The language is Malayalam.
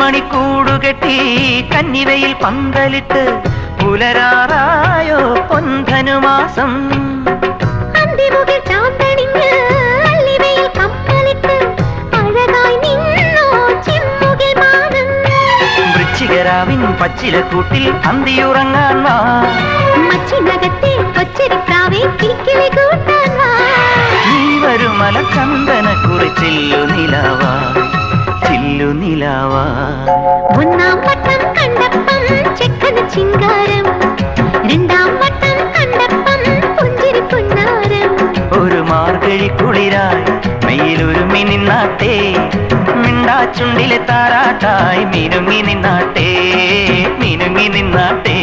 മണിക്കൂടുകെട്ടി കന്നിവയിൽ പന്തലിട്ട് പുലരാറായോ പൊൻധനുമാസം വൃശ്ചികരാവിൻ പച്ചിലക്കൂട്ടിൽ അന്തിയുറങ്ങാൻ വാ മച്ചിനകത്തെ കൊച്ചരിക്കാവേ കിളിക്കിളി കൂട്ടാൻ വാ നീ വരുമല ചന്ദന കുറിച്ചില്ലു നിലാവാ ചില്ലു നിലാവാ ഒന്നാം വട്ടം കണ്ടപ്പം ചെക്കന് ചിങ്കാരം രണ്ടാം വട്ടം കണ്ടപ്പം പുഞ്ചിരി പുന്നാരം ഒരു മാർഗഴി കുളിരായി മെയിലൊരുമി നിന്നാട്ടെ മിണ്ടാച്ചുണ്ടിലെ താരാട്ടായി മിനുങ്ങി നിന്നാട്ടെ മിനുങ്ങി നിന്നാട്ടെ